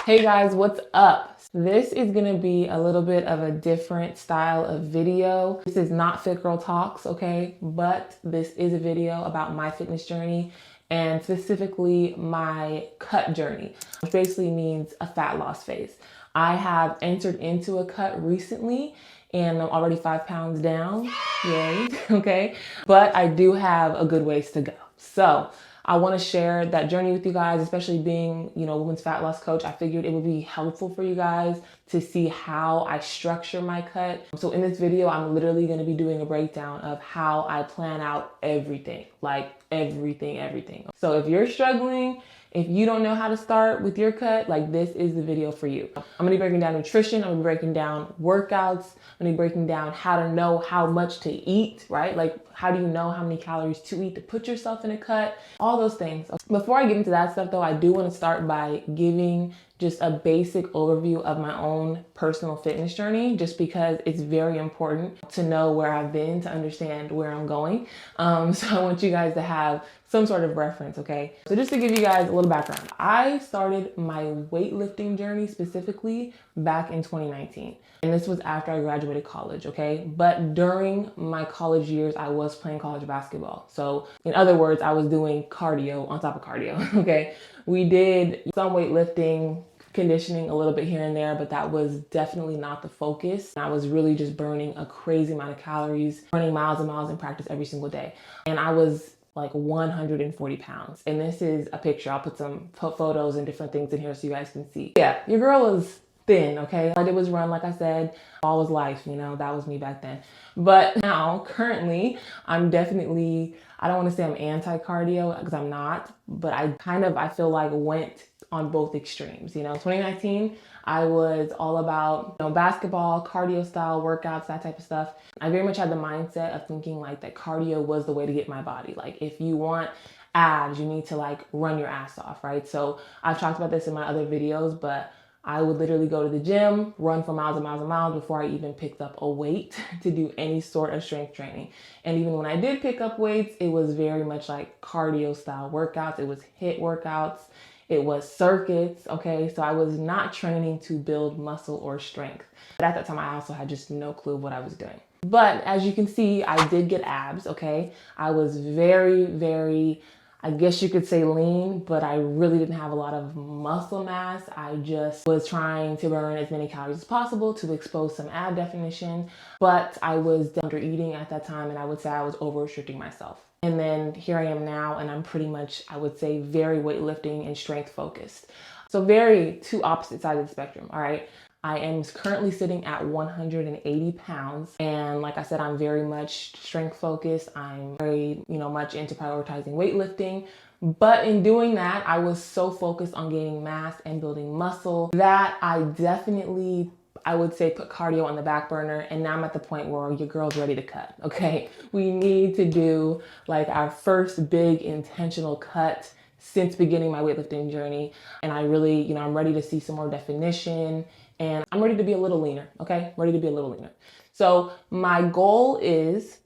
Hey guys, what's up? This is gonna be a little bit of a different style of video. This is not Fit Girl Talks, okay? But this is a video about my fitness journey and specifically my cut journey, which basically means a fat loss phase. I have entered into a cut recently and I'm already 5 pounds down, yay, okay? But I do have a good ways to go. So I want to share that journey with you guys, especially being, a women's fat loss coach. I figured it would be helpful for you guys to see how I structure my cut. So in this video, I'm literally going to be doing a breakdown of how I plan out everything, like everything. So if you're struggling, if you don't know how to start with your cut, like this is the video for you. I'm gonna be breaking down nutrition, I'm gonna be breaking down workouts, I'm gonna be breaking down how to know how much to eat, right? Like how do you know how many calories to eat to put yourself in a cut, all those things. Before I get into that stuff though, I do wanna start by giving just a basic overview of my own personal fitness journey, just because it's very important to know where I've been to understand where I'm going. So I want you guys to have some sort of reference, okay? So just to give you guys a little background, I started my weightlifting journey specifically back in 2019. And this was after I graduated college, okay? But during my college years, I was playing college basketball. So in other words, I was doing cardio on top of cardio, okay? We did some weightlifting, conditioning a little bit here and there, but that was definitely not the focus. I was really just burning a crazy amount of calories, burning miles and miles in practice every single day. And I was like 140 pounds. And this is a picture. I'll put some photos and different things in here so you guys can see. Yeah, your girl is thin, okay? All I did was run, like I said, all was life, that was me back then. But now, currently, I'm definitely, I don't want to say I'm anti-cardio because I'm not, but I feel like went on both extremes. 2019, I was all about basketball, cardio style workouts, that type of stuff. I very much had the mindset of thinking like that cardio was the way to get my body. Like if you want abs, you need to like run your ass off, right? So I've talked about this in my other videos, but I would literally go to the gym, run for miles and miles and miles before I even picked up a weight to do any sort of strength training. And even when I did pick up weights, it was very much like cardio style workouts. It was HIIT workouts. It was circuits, okay? So I was not training to build muscle or strength. But at that time, I also had just no clue what I was doing. But as you can see, I did get abs, okay? I was very, I guess you could say lean, but I really didn't have a lot of muscle mass. I just was trying to burn as many calories as possible to expose some ab definition, but I was under eating at that time, and I would say I was over restricting myself. And then here I am now, and I'm pretty much, I would say, very weightlifting and strength focused. So very two opposite sides of the spectrum, all right? I am currently sitting at 180 pounds. And like I said, I'm very much strength focused. I'm very, much into prioritizing weightlifting. But in doing that, I was so focused on gaining mass and building muscle that I definitely, I would say, put cardio on the back burner. And now I'm at the point where your girl's ready to cut, okay? We need to do like our first big intentional cut since beginning my weightlifting journey. And I really, I'm ready to see some more definition and I'm ready to be a little leaner, okay? Ready to be a little leaner. So my goal is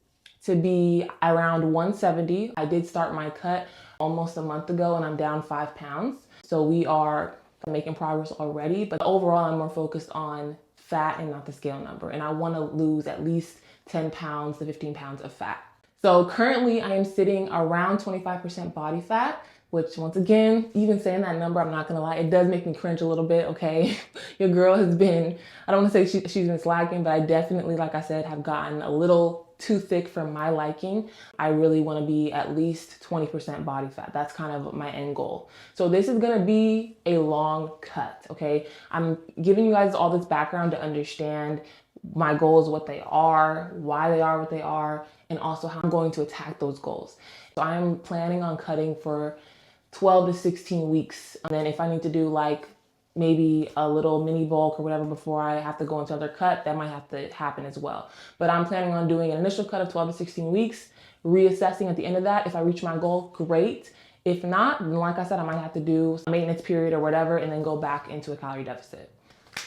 to be around 170. I did start my cut almost a month ago and I'm down 5 pounds. So we are making progress already, but overall I'm more focused on fat and not the scale number. And I want to lose at least 10 pounds to 15 pounds of fat. So currently I am sitting around 25% body fat, which once again, even saying that number, I'm not gonna lie, it does make me cringe a little bit, okay? Your girl has been, I don't wanna say she's been slacking, but I definitely, like I said, have gotten a little too thick for my liking. I really wanna be at least 20% body fat. That's kind of my end goal. So this is gonna be a long cut, okay? I'm giving you guys all this background to understand my goals, what they are, why they are what they are, and also how I'm going to attack those goals. So I'm planning on cutting for 12 to 16 weeks. And then if I need to do like maybe a little mini bulk or whatever before I have to go into another cut, that might have to happen as well. But I'm planning on doing an initial cut of 12 to 16 weeks, reassessing at the end of that. If I reach my goal, great. If not, then like I said, I might have to do a maintenance period or whatever and then go back into a calorie deficit.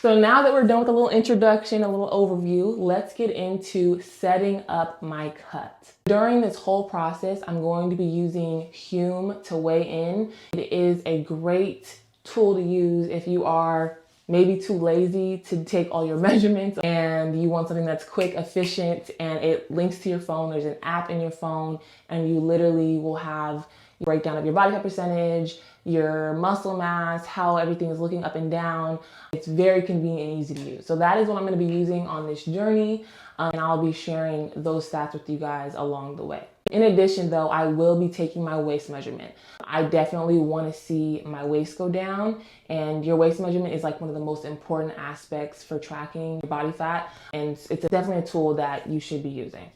So now that we're done with a little introduction, a little overview, let's get into setting up my cut. During this whole process, I'm going to be using Hume to weigh in. It is a great tool to use if you are maybe too lazy to take all your measurements and you want something that's quick, efficient, and it links to your phone. There's an app in your phone and you literally will have a breakdown of your body fat percentage, your muscle mass, how everything is looking up and down. It's very convenient and easy to use. So that is what I'm going to be using on this journey, and I'll be sharing those stats with you guys along the way. In addition though, I will be taking my waist measurement. I definitely want to see my waist go down, and your waist measurement is like one of the most important aspects for tracking your body fat, and it's definitely a tool that you should be using.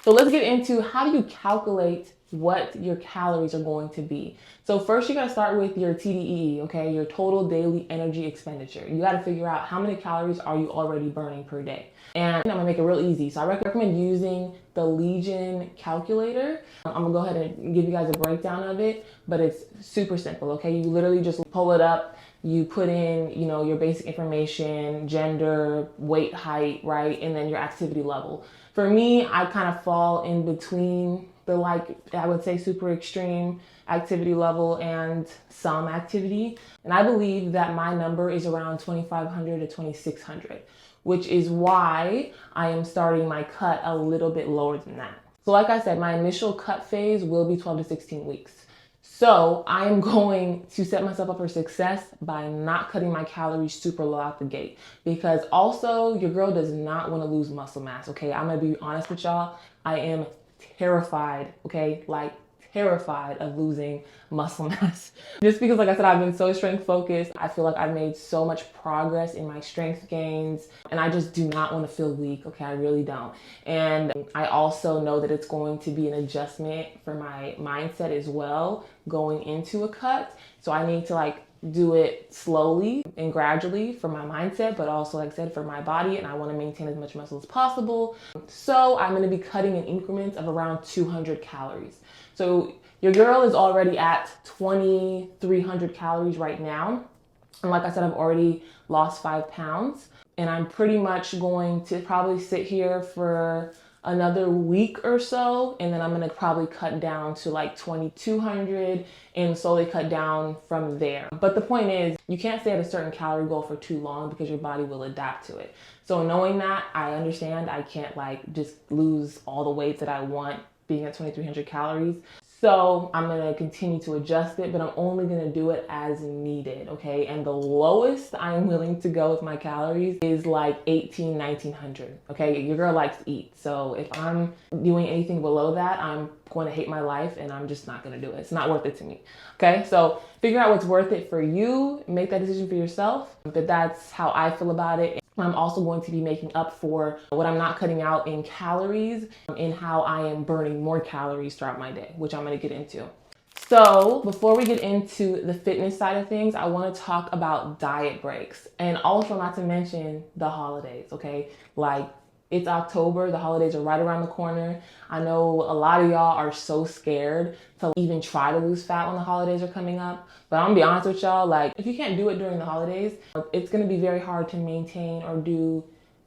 So let's get into how do you calculate what your calories are going to be. So first you got to start with your TDEE, okay? Your total daily energy expenditure. You got to figure out how many calories are you already burning per day. And I'm gonna make it real easy. So I recommend using the Legion calculator. I'm gonna go ahead and give you guys a breakdown of it, but it's super simple, okay? You literally just pull it up, you put in, you know, your basic information, gender, weight, height, right? And then your activity level. For me, I kind of fall in between the, like, I would say super extreme activity level and some activity. And I believe that my number is around 2,500 to 2,600, which is why I am starting my cut a little bit lower than that. So like I said, my initial cut phase will be 12 to 16 weeks. So I am going to set myself up for success by not cutting my calories super low out the gate, because also your girl does not want to lose muscle mass, okay? I'm gonna be honest with y'all. I am terrified, okay? Like terrified of losing muscle mass. Just because, like I said, I've been so strength focused. I feel like I've made so much progress in my strength gains, and I just do not want to feel weak, okay? I really don't. And I also know that it's going to be an adjustment for my mindset as well going into a cut. So I need to like do it slowly and gradually for my mindset, but also, like I said, for my body, and I want to maintain as much muscle as possible. So I'm going to be cutting in increments of around 200 calories. So your girl is already at 2,300 calories right now. And like I said, I've already lost 5 pounds, and I'm pretty much going to probably sit here for another week or so, and then I'm gonna probably cut down to like 2,200 and slowly cut down from there. But the point is, you can't stay at a certain calorie goal for too long because your body will adapt to it. So knowing that, I understand I can't like just lose all the weight that I want being at 2,300 calories. So I'm gonna continue to adjust it, but I'm only gonna do it as needed, okay? And the lowest I'm willing to go with my calories is like 1,900, okay? Your girl likes to eat. So if I'm doing anything below that, I'm going to hate my life, and I'm just not gonna do it. It's not worth it to me, okay? So figure out what's worth it for you, make that decision for yourself, but that's how I feel about it. I'm also going to be making up for what I'm not cutting out in calories in how I am burning more calories throughout my day, which I'm going to get into. So before we get into the fitness side of things, I want to talk about diet breaks, and also not to mention the holidays, okay? Like, it's October, the holidays are right around the corner. I know a lot of y'all are so scared to even try to lose fat when the holidays are coming up. But I'm gonna be honest with y'all, like, if you can't do it during the holidays, it's gonna be very hard to maintain or do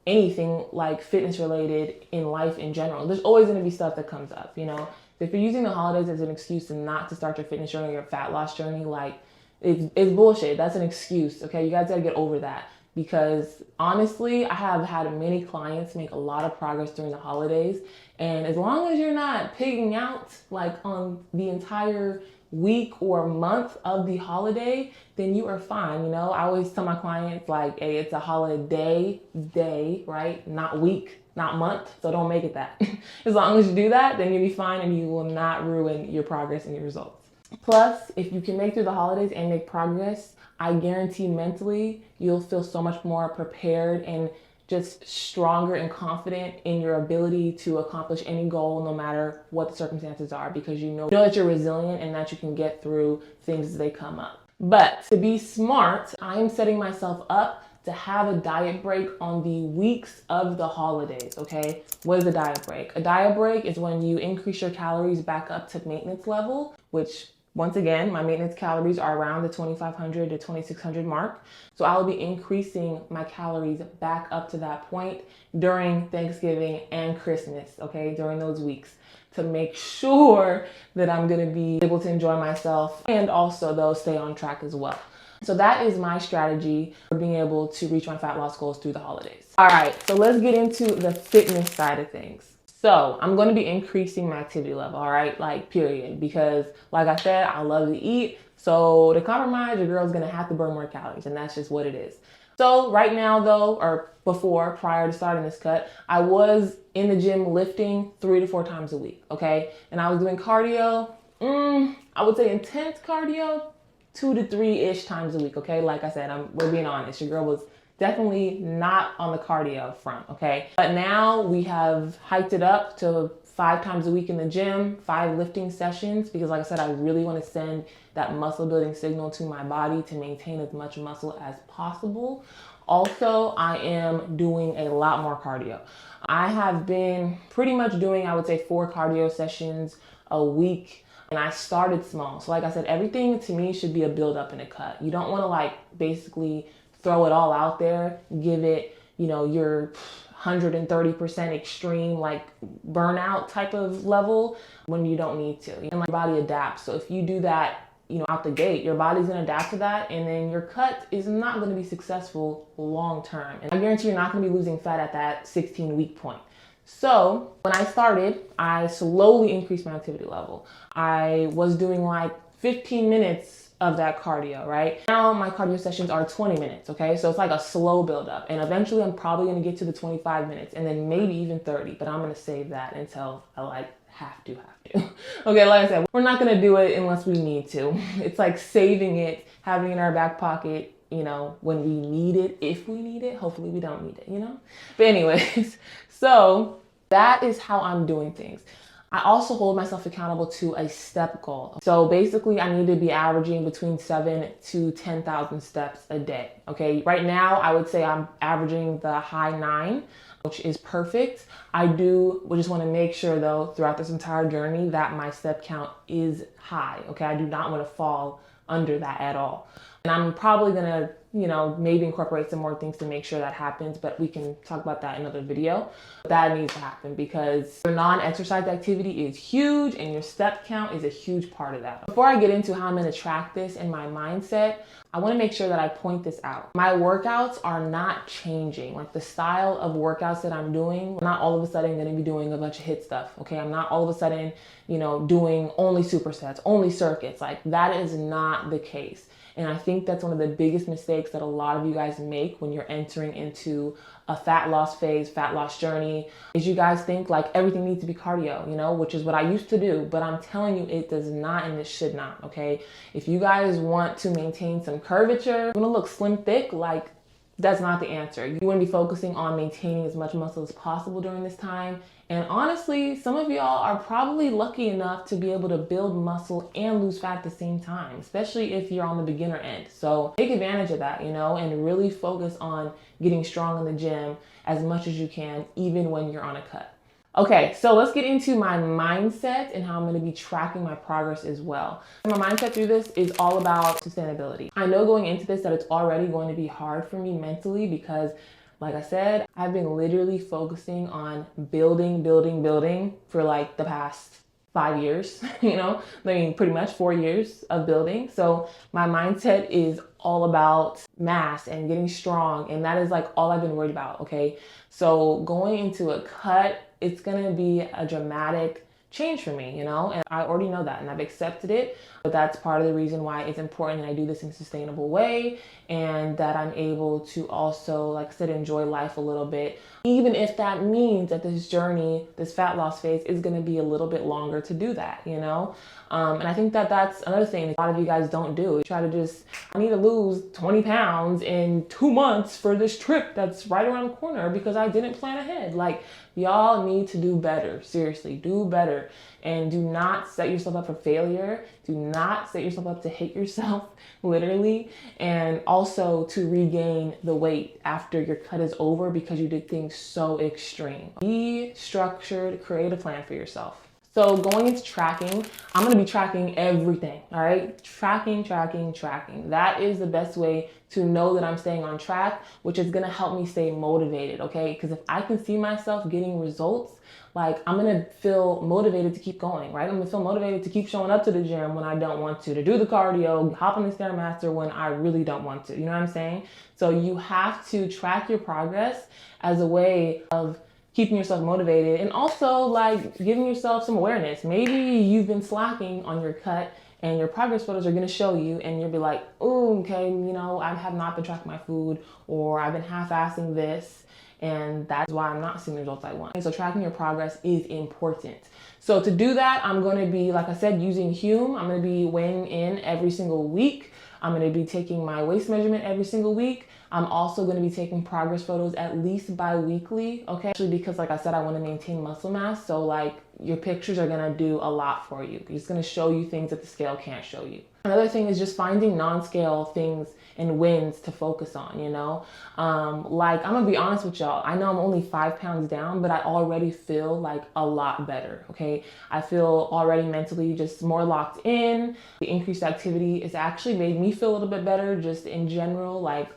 anything like fitness related in life in general. There's always gonna be stuff that comes up, you know? If you're using the holidays as an excuse to not to start your fitness journey or your fat loss journey, like, it's bullshit. That's an excuse, okay? You guys gotta get over that. Because honestly, I have had many clients make a lot of progress during the holidays. And as long as you're not pigging out like on the entire week or month of the holiday, then you are fine. You know, I always tell my clients like, hey, it's a holiday day, right? Not week, not month. So don't make it that. As long as you do that, then you'll be fine, and you will not ruin your progress and your results. Plus, if you can make through the holidays and make progress, I guarantee mentally you'll feel so much more prepared and just stronger and confident in your ability to accomplish any goal, no matter what the circumstances are, because you know that you're resilient and that you can get through things as they come up. But to be smart, I am setting myself up to have a diet break on the weeks of the holidays, okay? What is a diet break? A diet break is when you increase your calories back up to maintenance level, which once again, my maintenance calories are around the 2,500 to 2,600 mark. So I'll be increasing my calories back up to that point during Thanksgiving and Christmas, okay, during those weeks, to make sure that I'm gonna be able to enjoy myself and also though stay on track as well. So that is my strategy for being able to reach my fat loss goals through the holidays. All right, so let's get into the fitness side of things. So I'm going to be increasing my activity level, all right, like period, because like I said, I love to eat. So to compromise, your girl's going to have to burn more calories, and that's just what it is. So right now though, or before, prior to starting this cut, I was in the gym lifting 3 to 4 times a week, okay? And I was doing cardio, I would say intense cardio, 2 to 3-ish times a week, okay? Like I said, we're being honest. Your girl was definitely not on the cardio front, okay? But now we have hiked it up to 5 times a week in the gym, 5 lifting sessions, because like I said, I really want to send that muscle building signal to my body to maintain as much muscle as possible. Also, I am doing a lot more cardio. I have been pretty much doing, I would say, 4 cardio sessions a week. And I started small. So like I said, everything to me should be a build up and a cut. You don't want to like basically throw it all out there, give it, you know, your 130% extreme like burnout type of level when you don't need to. And like your body adapts. So if you do that, you know, out the gate, your body's going to adapt to that, and then your cut is not going to be successful long term. And I guarantee you're not going to be losing fat at that 16-week point. So when I started, I slowly increased my activity level. I was doing like 15 minutes of that cardio, right? Now my cardio sessions are 20 minutes, okay? So it's like a slow build up. And eventually I'm probably gonna get to the 25 minutes and then maybe even 30, but I'm gonna save that until I like have to. Okay, like I said, we're not gonna do it unless we need to. It's like saving it, having it in our back pocket, you know, when we need it, if we need it. Hopefully we don't need it, you know? But anyways, so that is how I'm doing things. I also hold myself accountable to a step goal. So basically I need to be averaging between 7 to 10,000 steps a day. Okay, right now I would say I'm averaging the high 9, which is perfect. I just want to make sure though throughout this entire journey that my step count is high. Okay, I do not want to fall under that at all. And I'm probably gonna, you know, maybe incorporate some more things to make sure that happens, but we can talk about that in another video. That needs to happen because your non-exercise activity is huge and your step count is a huge part of that. Before I get into how I'm gonna track this in my mindset, I wanna make sure that I point this out. My workouts are not changing. Like the style of workouts that I'm doing, I'm not all of a sudden gonna be doing a bunch of HIIT stuff, okay? I'm not all of a sudden, you know, doing only supersets, only circuits. Like that is not the case. And I think that's one of the biggest mistakes that a lot of you guys make when you're entering into a fat loss phase, fat loss journey, is you guys think like everything needs to be cardio, you know, which is what I used to do. But I'm telling you, it does not and it should not, okay? If you guys want to maintain some curvature, you want to look slim, thick, like that's not the answer. You want to be focusing on maintaining as much muscle as possible during this time. And honestly, some of y'all are probably lucky enough to be able to build muscle and lose fat at the same time, especially if you're on the beginner end. So take advantage of that, you know, and really focus on getting strong in the gym as much as you can, even when you're on a cut. Okay, so let's get into my mindset and how I'm gonna be tracking my progress as well. My mindset through this is all about sustainability. I know going into this that it's already going to be hard for me mentally because, like I said, I've been literally focusing on building for like the past 5 years, you know, I mean, pretty much 4 years of building. So my mindset is all about mass and getting strong. And that is like all I've been worried about. Okay. So going into a cut, it's going to be a dramatic change for me, you know, and I already know that and I've accepted it, but that's part of the reason why it's important that I do this in a sustainable way and that I'm able to also, like I said, enjoy life a little bit, even if that means that this journey, this fat loss phase is going to be a little bit longer to do that, you know? And I think that that's another thing a lot of you guys don't do. You try to just, I need to lose 20 pounds in 2 months for this trip that's right around the corner because I didn't plan ahead. Like, y'all need to do better. Seriously, do better. And do not set yourself up for failure. Do not set yourself up to hate yourself, literally. And also to regain the weight after your cut is over because you did things so extreme. Be structured, create a plan for yourself. So going into tracking, I'm going to be tracking everything. All right. Tracking. That is the best way to know that I'm staying on track, which is going to help me stay motivated. Okay. Because if I can see myself getting results, like I'm going to feel motivated to keep going, right? I'm going to feel motivated to keep showing up to the gym when I don't want to do the cardio, hop on the Stairmaster when I really don't want to. You know what I'm saying? So you have to track your progress as a way of keeping yourself motivated and also like giving yourself some awareness. Maybe you've been slacking on your cut and your progress photos are going to show you and you'll be like, oh, okay, you know, I have not been tracking my food, or I've been half-assing this, and that's why I'm not seeing the results I want. So tracking your progress is important. So to do that, I'm going to be, like I said, using Hume. I'm going to be weighing in every single week. I'm going to be taking my waist measurement every single week. I'm also going to be taking progress photos at least bi-weekly, okay? Actually, because like I said, I want to maintain muscle mass. So like your pictures are going to do a lot for you. It's going to show you things that the scale can't show you. Another thing is just finding non-scale things and wins to focus on, you know? Like, I'm gonna be honest with y'all. I know I'm only 5 pounds down, but I already feel like a lot better, okay? I feel already mentally just more locked in. The increased activity has actually made me feel a little bit better just in general, like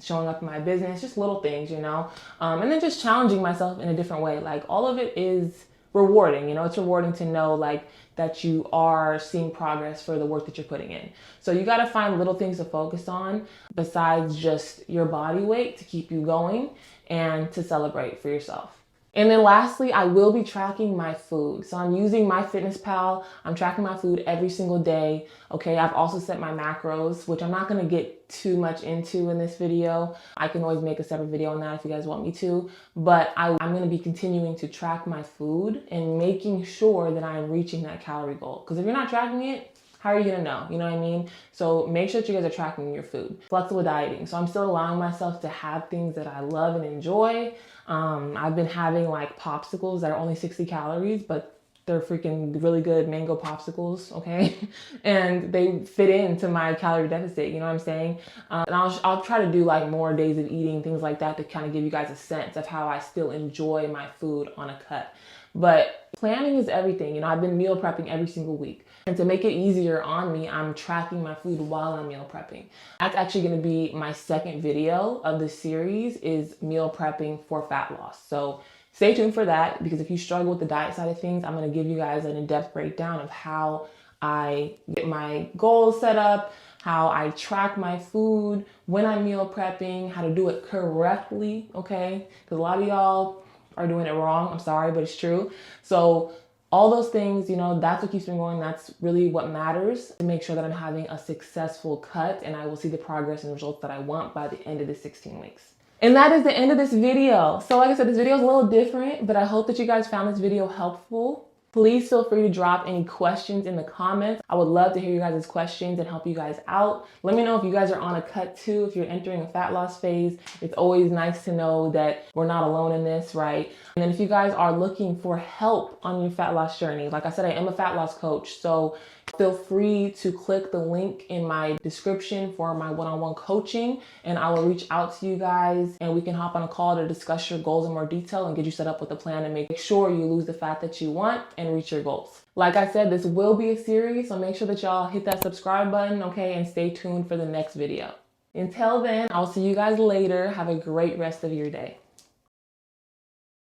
showing up in my business, just little things, you know? And then just challenging myself in a different way. Like, all of it is rewarding, you know? It's rewarding to know like that you are seeing progress for the work that you're putting in. So you got to find little things to focus on besides just your body weight to keep you going and to celebrate for yourself. And then lastly, I will be tracking my food. So I'm using MyFitnessPal. I'm tracking my food every single day. Okay, I've also set my macros, which I'm not going to get too much into in this video. I can always make a separate video on that if you guys want me to. But I'm going to be continuing to track my food and making sure that I'm reaching that calorie goal. Because if you're not tracking it, how are you gonna know? You know what I mean? So make sure that you guys are tracking your food. Flexible dieting. So I'm still allowing myself to have things that I love and enjoy. I've been having like popsicles that are only 60 calories, but they're freaking really good mango popsicles, okay? And they fit into my calorie deficit, you know what I'm saying? And I'll try to do like more days of eating, things like that, to kind of give you guys a sense of how I still enjoy my food on a cut. But planning is everything. You know, I've been meal prepping every single week. And to make it easier on me, I'm tracking my food while I'm meal prepping. That's actually going to be my second video of the series, is meal prepping for fat loss. So stay tuned for that, because if you struggle with the diet side of things, I'm going to give you guys an in-depth breakdown of how I get my goals set up, how I track my food when I'm meal prepping, how to do it correctly, okay? Because a lot of y'all are doing it wrong. I'm sorry, but it's true. So all those things, you know, that's what keeps me going. That's really what matters, to make sure that I'm having a successful cut and I will see the progress and results that I want by the end of the 16 weeks. And that is the end of this video. So like I said, this video is a little different, but I hope that you guys found this video helpful. Please feel free to drop any questions in the comments. I would love to hear you guys' questions and help you guys out. Let me know if you guys are on a cut too, if you're entering a fat loss phase. It's always nice to know that we're not alone in this, right? And then if you guys are looking for help on your fat loss journey, like I said, I am a fat loss coach. So feel free to click the link in my description for my one-on-one coaching, and I will reach out to you guys and we can hop on a call to discuss your goals in more detail and get you set up with a plan to make sure you lose the fat that you want and reach your goals. Like I said, this will be a series, so make sure that y'all hit that subscribe button, okay, and stay tuned for the next video. Until then, I'll see you guys later. Have a great rest of your day.